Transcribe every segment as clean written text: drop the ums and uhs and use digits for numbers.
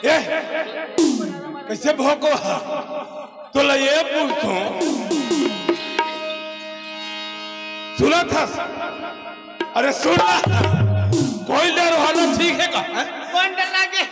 ये कैसे भोको तो ये पूछो सुना था? अरे सुना कोई डर वाला ठीक है का? कौन डर लागे?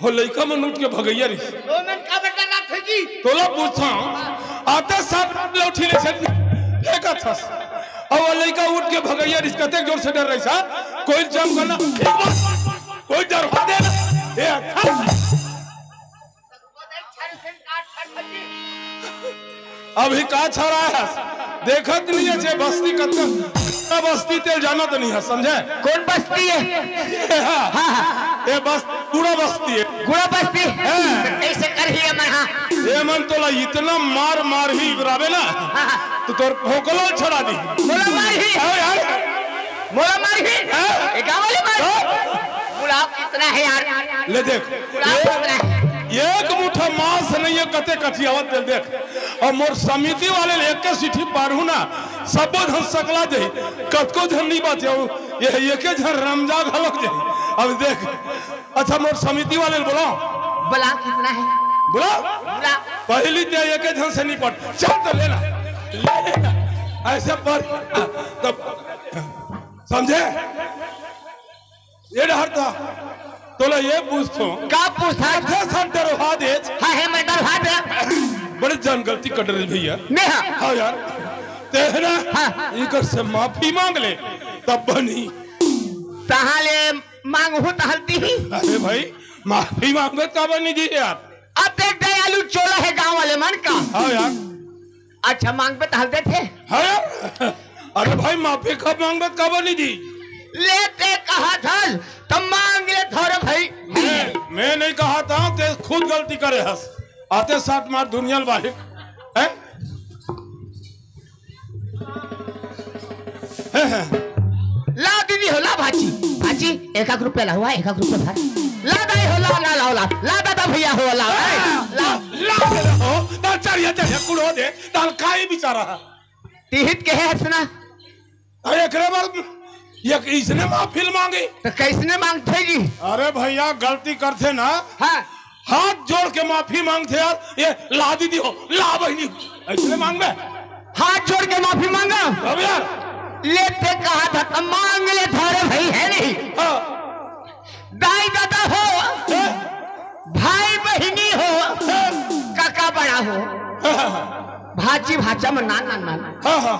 हो लइका में नूट के भगैया रे तो मैं का बेटा ना थे जी तोला पूछा आते साथ लौठी ले से फेंका था और लइका उठ के भगैया रिस कते जोर से डर रही सा कोई जम करना कोई डर हो दे ना ये अच्छा अभी का छरा है देखत नहीं है बस्ती कत्ता बस्ती तेल जाना तो नहीं है समझे? कौन बस्ती है? ये बस पूरा बस्ती है गुड़ा बस्ती है कैसे कर ही मैं हां ये मन तोला इतना मार मार ही गिरावे ना तो तोर भोकलो छड़ा दी मोला मार ही यार मोला मार ही ए गावले मार गुलाब कितना है यार ले देख गुलाब कितना है एक मुठा मांस नहीं है कते कठियावत दे देख और मोर समिति वाले एक के सिठी पारू ना सबो धन सकला दे कतको धन नहीं बाचे ये एक धन रमजा घलक दे अब देख अच्छा मोर समिति वाले बोलो बोला कितना है बोलो बोला पहली ते एक धन से नहीं पट चल तो लेना ऐसे पर तब समझे ये डरता तोला ये पूछतो का पूछा थे सब डरवा दे हां है मैं डरवा दे बड़े जान गलती कर रहे भैया मैं हाँ यार तेरा इकर से माफी मांग ले तब बनी तहां ले मांगहु तहलती ही अरे भाई माफी मांगे का बनी दी यार अब देख दयालु चोला है गांव वाले मन का हाँ यार अच्छा मांग पे तहलते थे हाँ यार अरे भाई माफी कब मांगे कब बनी दी लेते कहा था तब मांग ले थोड़े भाई मैं नहीं कहा था ते खुद गलती करे हस आते साथ मार दुनिया बाहिक हैं ला दीदी हो ला भाजी भाजी 1 रुपया ला हुआ 1 रुपया भर ला दाई हो ला ला ला ला ला दादा भैया हो ला ला ला हो दाल चाहिए कुड़ो दे दाल काई बेचारा तिहित के है सुना अरे एकरे बार ये इसने माफी मांगी तो कैसने मांगते जी अरे भैया गलती करते ना हाँ हाथ जोड़ के माफी मांगते यार ये ला दीदी हो ला बहनी ऐसे मांग में हाथ जोड़ के माफी मांगा अब यार लेते कहा था तब मांग ले थोड़े भाई है नहीं हाँ। दाई दादा हो भाई बहिनी हो काका बड़ा हो भाची भाचा में नान नान नान हाँ हाँ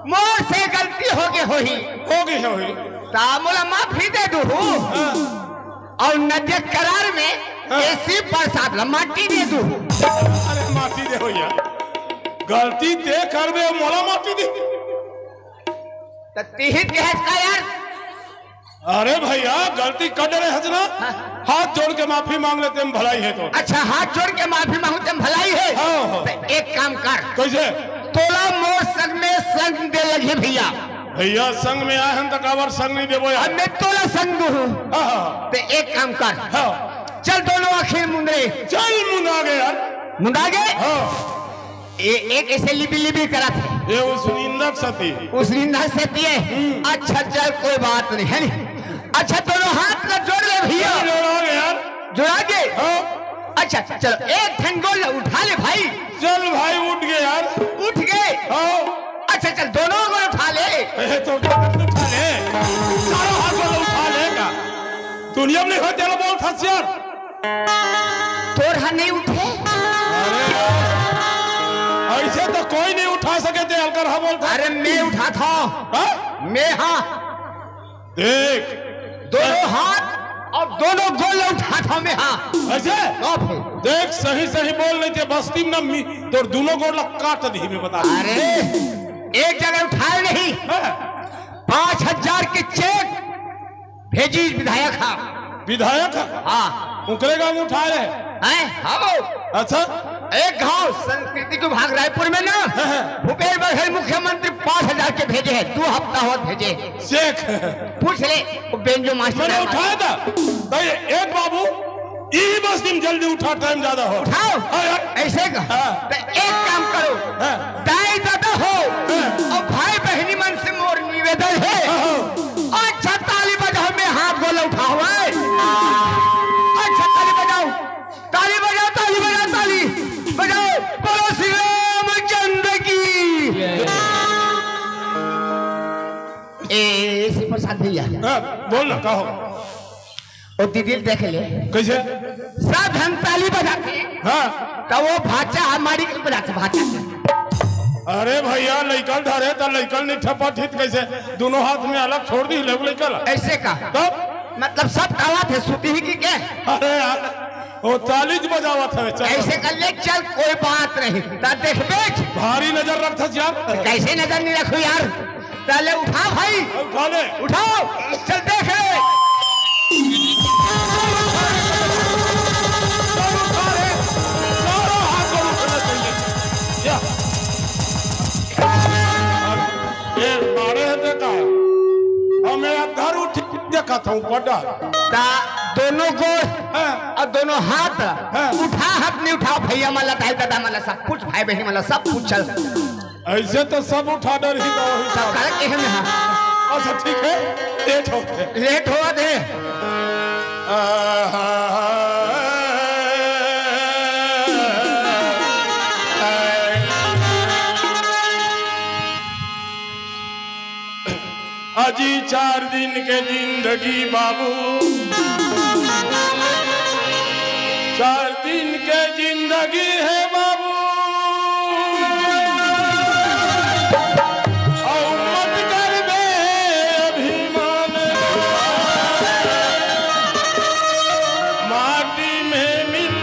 मोर से गलती हो गई तामुला माफी दे दू और नदिया करार में ऐसी बरसात माटी दे दू अरे माटी दे भैया गलती दे कर दे मोला माटी दे तिहित के है का यार अरे भैया गलती कर रहे हजना हाथ जोड़ के माफी मांग लेते हम भलाई है तो अच्छा हाथ जोड़ के माफी मांगते हम भलाई है हाँ, हाँ। तो एक काम कर कैसे तोला मोर संग में संग दे लगे भैया भैया संग में आए हम तक आवर संग नहीं देबो यार मैं तोला संग दू हाँ तो एक काम कर हाँ चल दोनों आखिर मुंडरे चल मुंडा गए यार मुंडा गए हाँ एक ऐसे लिबी लिबी करा थे ये उस निंदक सती उस निंदा से दिए अच्छा चल कोई बात नहीं है नहीं अच्छा दोनों हाथ का जोड़ ले भैया जोड़ा गए यार जोड़ा के हाँ अच्छा चलो एक ठंगोल उठा ले भाई चल भाई उठ गए यार उठ गए हाँ अच्छा चल दोनों को उठा ले तो उठा ले सारा हाथ वाला उठा लेगा दुनिया में नहीं होते बोल फंस यार तोर हाथ नहीं उठे ऐसे तो कोई नहीं उठा सके थे हल्का रहा बोलता अरे मैं उठा था मैं हाँ देख दोनों हाथ और दोनों गोल उठा था मैं हाँ ऐसे देख सही सही बोल नहीं थे बस्ती में ना तो दोनों गोल काट दी मैं बता अरे एक जगह उठाए नहीं 5000 के चेक भेजी विधायक हाँ उनके गांव में उठाए हैं हाँ अच्छा एक गांव संस्कृति विभाग रायपुर में ना भूपेश बघेल मुख्यमंत्री 5000 के भेजे हैं 2 हफ्ता हो भेजे चेक पूछ ले बेंजो मास्टर मैंने उठाया था भाई एक बाबू यही बस दिन जल्दी उठा टाइम ज्यादा हो उठाओ ऐसे का तो एक काम करो दाई दादा हो और भाई बहनी मन से मोर निवेदन है अच्छा ताली बजाओ मैं हाथ गोला उठा हुआ है अच्छा ताली बजाओ प्रसाद भैया बोल ना कहो। वो दीदी देख ले कैसे सब हम ताली बजाते हाँ तो वो भाचा हमारी बजाते भाचा। अरे भैया लइकन धरे तो लइकन नहीं ठपा ठीक कैसे दोनों हाथ में अलग छोड़ दी लइकन ऐसे का तब मतलब सब गावा थे सूती ही की क्या? अरे यार वो तालीज बजावा था ऐसे कर ले चल कोई बात नहीं देख बेच भारी नजर रखता यार कैसे नजर नहीं रखो यार पहले उठा भाई उठा ले उठाओ चल देख ले देखा था बड़ा दोनों गोड़ और दोनों हाथ उठा हाथ नहीं उठाओ भैया माला दाई दादा माला सब कुछ भाई बहन माला सब कुछ चल ऐसे तो सब उठा डर ही सब कर के हम यहाँ अच्छा ठीक है लेट हो दे अजी 4 दिन के जिंदगी बाबू 4 दिन के जिंदगी है बाबू और मत कर बे अभिमान माटी में मिल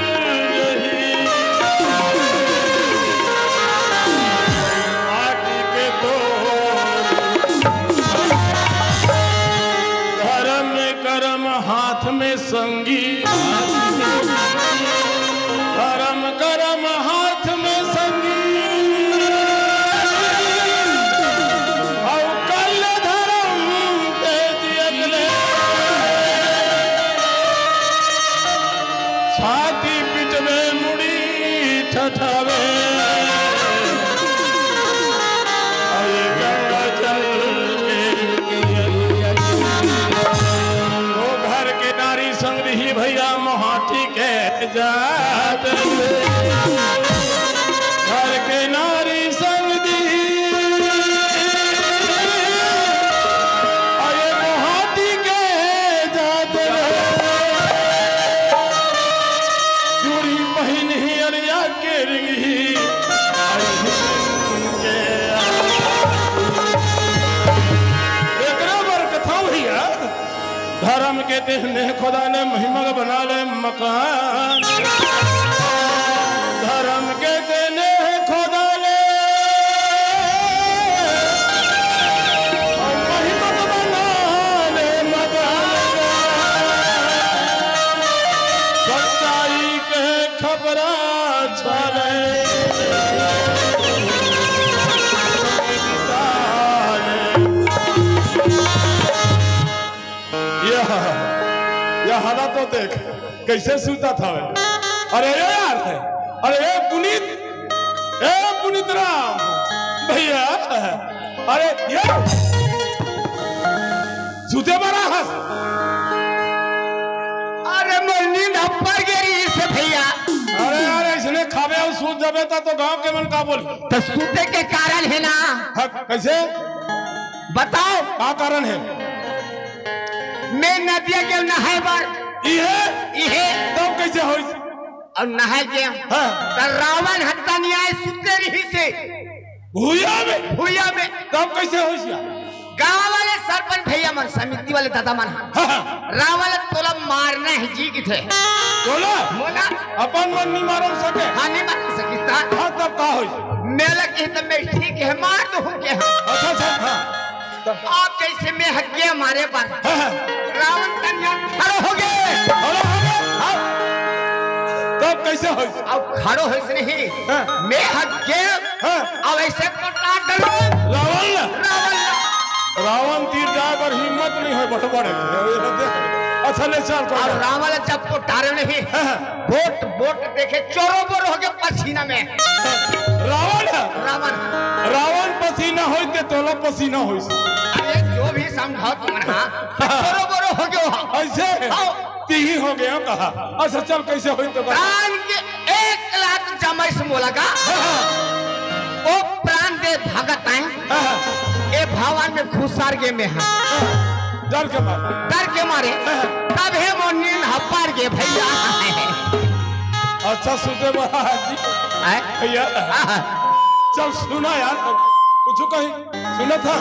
रही माटी के तो हाथ में संगी धर्म करम हाथ में संगी और कल धर्म तेज अगले छाती पीठ में मुड़ी ठठावे भैया मोहाटी के जात घर के नारी संग दी अरे मोहाटी के जात चूड़ी पहन ही अरिया के रिंगी एक कथा भैया धर्म के देहने खुदा ने महिमा बना ले मकान धर्म के देने खुदा ने महिमा बना ले मकान सच्चाई के खबरा छाले यह हालत तो देख कैसे सूता था अरे यार अरे पुनीत राम भैया अरे ये सूते बड़ा हंस अरे मरनी नप्पर गिरी से भैया अरे यार इसने खावे और सूत जबे था तो गांव के मन का बोल तो सूते के कारण है ना कैसे बताओ क्या कारण है मैं नदिया के नहाए बार इहे तो कैसे हो और नहाए के तो रावण हत्या न्याय सुते रही से भूया में तब कैसे हो गांव वाले सरपंच भैया मन समिति वाले दादा मन रावण तोला मारना है जी की थे तोला मोना अपन मन नहीं मार सके हाँ नहीं मार सकिता हाँ तब का हो मेला के तो मैं ठीक है मार दो के अच्छा हाँ आप जैसे में हक गया हमारे पास रावण कन्या खड़ो हो गए तब कैसे हो अब खड़ो हो नहीं मैं हक गया अब ऐसे रावण तीर जाए पर हिम्मत नहीं है बड़बड़े अच्छा ले चल और रावण जब को टारे नहीं बोट देखे चोरो बोरो हो गए पसीना में रावण पसीना हो के तोला पसीना हो अरे जो भी समझाओ तुम चोरो बोरो हो गए ऐसे ती हो गया कहा अच्छा चल कैसे हो तो प्राण के 1 लाख जमाई से बोला का ओ प्राण दे भगत है ए भगवान में घुसार गे में है डर के मारे तब है वो नींद हपार के भैया। अच्छा सुते बड़ा जी भैया चल सुना यार कुछ कहीं सुना था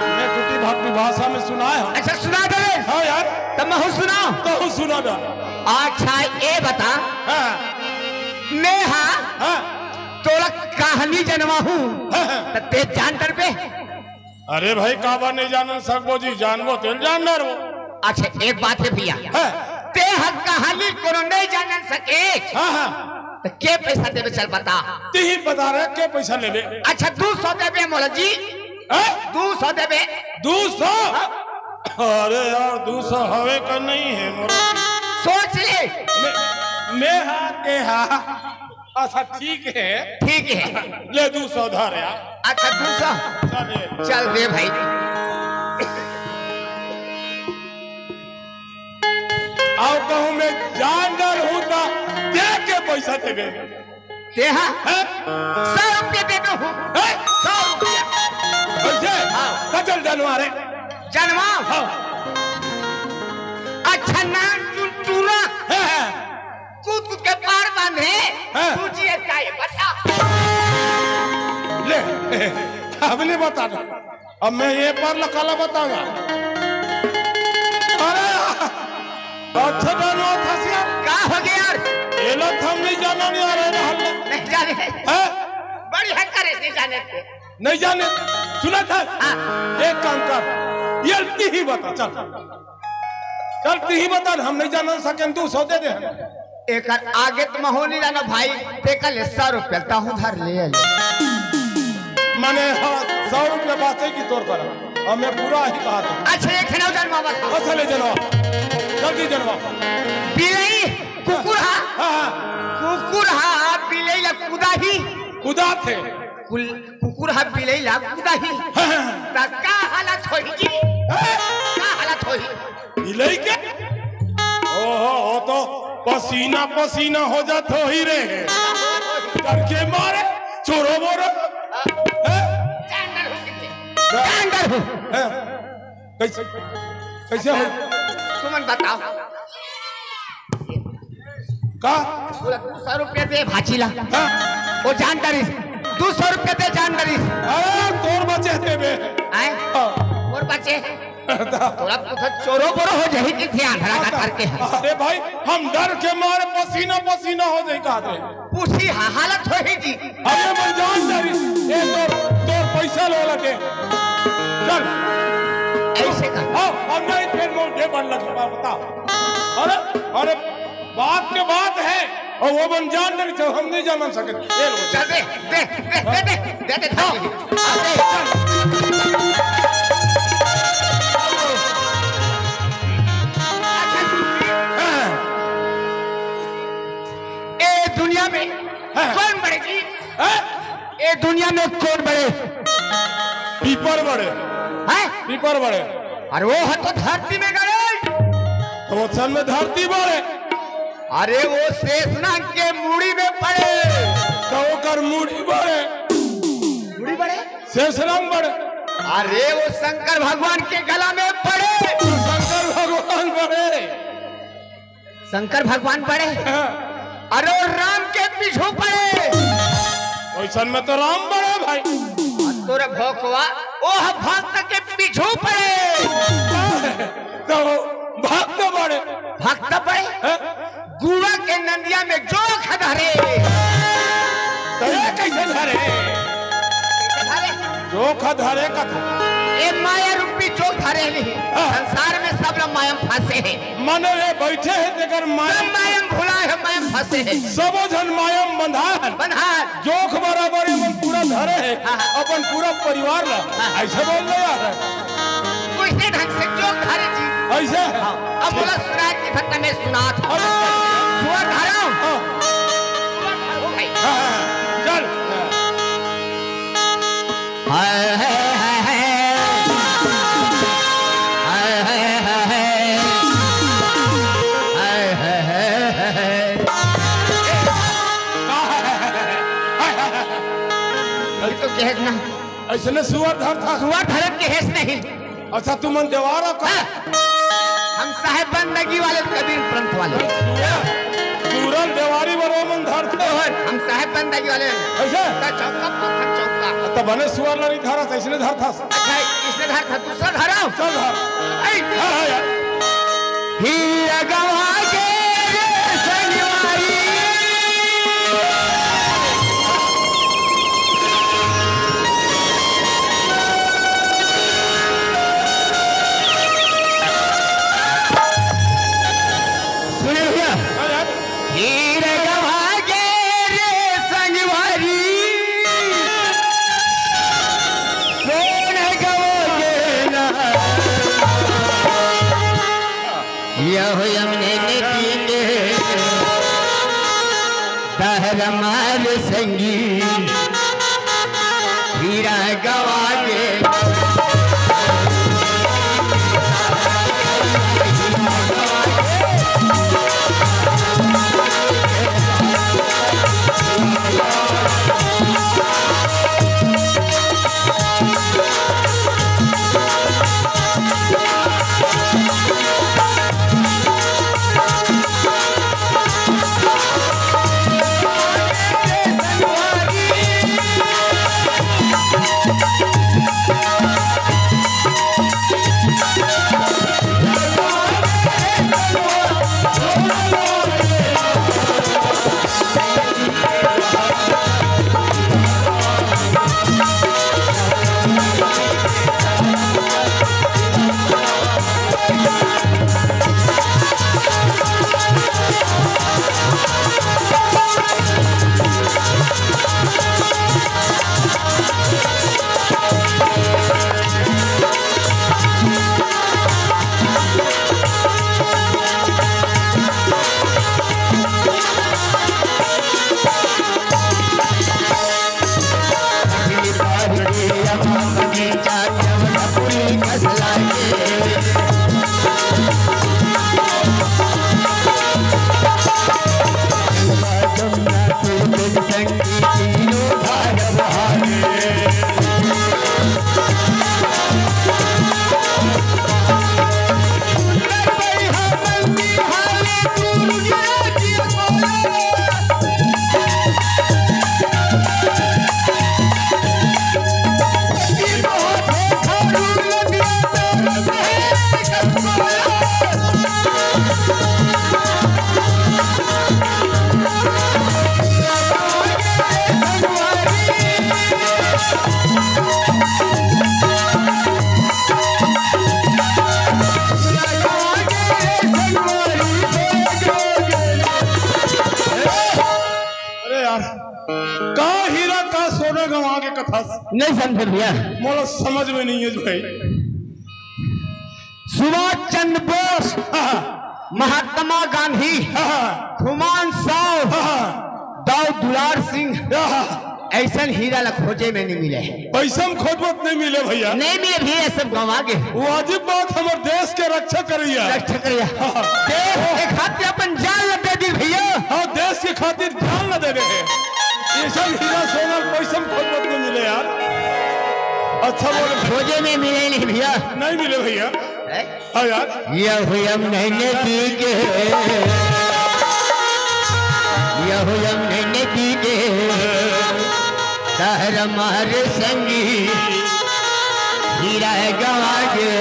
मैं टूटी भाटी भाषा में सुना है। अच्छा सुना दे। हाँ यार तब मैं सुनाओ तो सुना दे। अच्छा ये बता मैं तोरा कहानी जनवा हूँ ते जानकर पे। अरे भाई काबा नहीं जानन सकबो जी जानबो तेल जानर वो। अच्छा एक बात है भैया ते हक कहानी को नहीं जानन सके। तो के पैसा देवे चल बता। ते ही बता रहे के पैसा लेबे। अच्छा 200 देवे मोला जी 200 देवे 200। अरे यार 200 हवे का नहीं है मोरा। सोच ले मैं के अच्छा ठीक है ले 200 धर यार। अच्छा 200 चल दे भाई। आओ कहूँ मैं जानदार हूँ तो दे के पैसा देवे। 100 रुपये दे दो 100 रुपया। कचल जानवारे जानवा अच्छा नाम टूरा कूद के पार बांधे तुझे क्या बता। ले अब नहीं बताना अब मैं ये पर लकाला बताऊंगा। अरे अच्छा जानवा था यार क्या हो गया यार ये लोग हम नहीं जाना नहीं आ रहे नहीं जाने बड़ी हक्कर नहीं जाने थे नहीं जाने सुना था। एक काम कर ये ही बता चल ही बता हम नहीं जाना सके 200 दे दे। एक आगे तो हो नहीं जाना भाई ते कल 100 रुपया ताहू धर ले माने 100 रुपया बातें की तौर पर हमें पूरा ही कहा था। अच्छा एक खनाव जनवा बता। अच्छा ले जनवा जल्दी जनवा। बिलाई कुकुरहा बिलाई ला कुदा थे कुकुरहा बिलाई ला कुदा ही का हालत होई जी का हालत होई बिलाई के ओहो तो पसीना पसीना हो जात हो ही रे डर के मारे चोरो मोरो जानदार हो कैसे हो तुमन बताओ का 200 रुपये दे भाचीला वो जानदारी 200 रुपये दे जानदारी। अरे तोर बचे देबे और बचे थोड़ा चोरो बोरो हो जाए कि ध्यान रखा करके। अरे भाई हम डर के मारे पसीना पसीना हो जाए कहा थे पूछी हालत हो ही जी। अरे मैं जानदारी ये तोर पैसा लो लगे चल ऐसे का अब नहीं फिर मुझे बन लगा बता। अरे बात के बात है और वो बन जान नहीं हम नहीं जान सके। चल दे दुनिया में कौन बढ़ेगी ये दुनिया में कौन बढ़े पीपर बढ़े हैं पीपर बढ़े। अरे वो है तो धरती में गए तो सन में धरती बढ़े। अरे वो शेषनाग के मूड़ी में पड़े तो कर मूड़ी बढ़े शेषनाग बढ़े। अरे वो शंकर भगवान के गला में पड़े शंकर भगवान पड़े। अरे राम के पीछू पड़े वैसन में तो राम बड़े भाई तोरे भोकवा ओ भक्त के पीछू पड़े तो भक्त बड़े गुआ के नंदिया में जोख धरे तो ये कैसे धरे जोख धरे कथा ये माया रूपी जोख धरे नहीं संसार में सब लोग मायम फंसे हैं मन रे बैठे हैं तेकर मायम भुला है मायम फंसे हैं सब जन मायम बंधा जोख बराबर मन पूरा धरे है अपन पूरा परिवार ला ऐसे बोल रहे यार उसी ढंग से जोख धरे जी ऐसे अब बोला सुना की भट्टा में सुना था सुअर धरा चल तो कहेस ना ऐसे सुअर धर था सुअर धरत कहेस नहीं अच्छा तुम देवारा का हम साहेब बंदगी वाले कबीर पंथ वाले सूरन देवारी बरो मन धर थे हम साहेब बंदगी वाले ऐसे चौका पत्थर चौका तब बने सुअर नहीं धारा था इसने धर था अच्छा इसने धर था दूसरा धरा चल धर हां यार हीरा गवा के संगवारी हमार संगी हीरा गवा के नहीं समझे भैया मोला समझ में नहीं है भाई सुभाष चंद्र बोस महात्मा गांधी हुमायूं साहब दाऊद दुलार सिंह ऐसा हीरा ला खोजे में नहीं मिले पैसा में खोजबत नहीं मिले भैया नहीं मिले भैया सब गंवा के वाजिब बात हमारे देश के रक्षा करिए देश के खातिर अपन जान न दे दी भैया हाँ देश के खातिर जान न दे रहे ये सब हीरा सोना पैसा में खोजबत नहीं मिले यार अच्छा बोले खोजे में मिले नहीं भैया नहीं मिले भैया हाँ यार यह नहीं पीके यह नहीं पीके सहर मारे संगी हीरा गवा के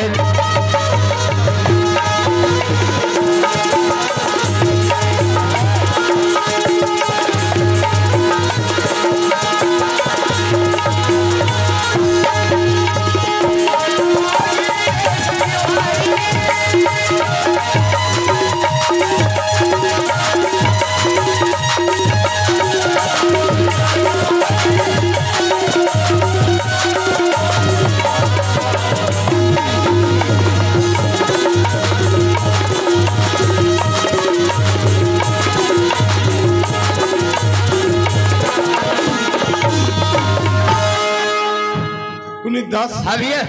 दस भैया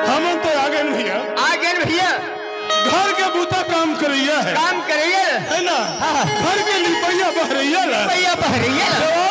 हम तो आगे भैया घर के बूता काम करिए है काम करिए है ना घर के लिपैया बह रही है